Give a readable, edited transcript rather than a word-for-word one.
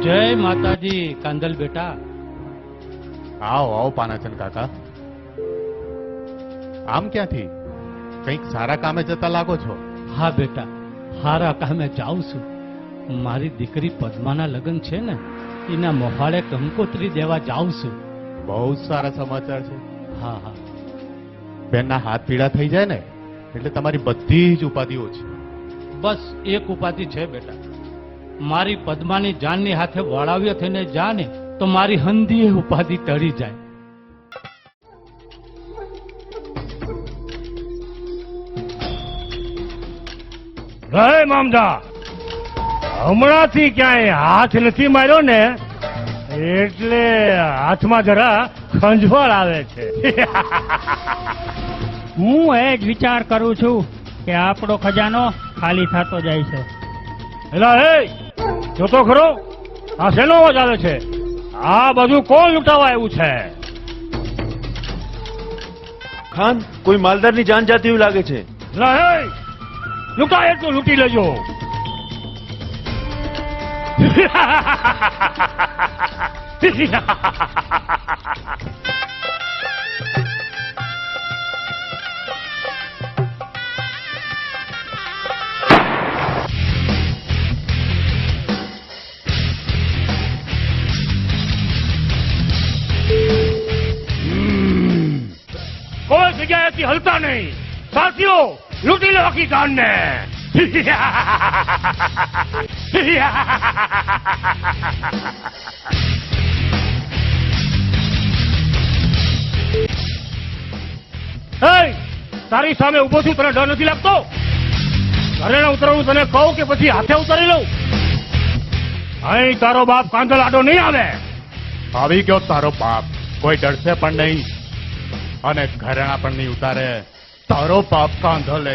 જય માતાજી કાંદલ બેટા. આવો આવો પાનાચંદ કાકા. આમ ક્યાંથી? કંઈક સારા કામે જતા લાગો છો. હા બેટા, હારા કામે જાઉં છું. મારી દીકરી પદ્માના લગ્ન છે ને, એના મોહાળે કંકોત્રી દેવા જાઉં છું. બહુ જ સારા સમાચાર છે. હા હા. બેનના હાથ પીળા થઈ જાય ને એટલે તમારી બધી જ ઉપાધિઓ છે. બસ એક ઉપાધિ છે બેટા, મારી પદ્માની જાનની હાથે વળાવ્યો થઈને જા ને તો મારી હંધી ઉપાધિ ટળી જાય. હે મામદા, હમણાંથી ક્યાંય હાથ નથી માર્યો ને એટલે હાથમાં જરા ખંજવાળ આવે છે. હું એ જ વિચાર કરું છું કે આપણો ખજાનો ખાલી થતો જાય છે. એલા હે, જોતો ખરો આ શેનો અવાજ આવે છે? આ બધું કોણ લૂંટાવા આવ્યું છે? ખાન, કોઈ માલદારની જાન જાતી એવું લાગે છે. એલા હે, લૂંટાય એટલું લૂંટી લેજો. કોઈ જગ્યાએથી હલતા નહીં. સાથીઓ, લૂંટી લો આખી જાનને. તારી સામે ઉભો છું, તને ડર નથી લાગતો? ઘરેણા ઉતરવું તને કહું કે પછી હાથે ઉતારી લઉં? અહીં તારો બાપ કાંધલ આડો નહીં આવે. આવી ગયો તારો બાપ. કોઈ ડરશે પણ નહીં અને ઘરેણા પણ નહીં ઉતારે. તારો બાપ કાંધો લે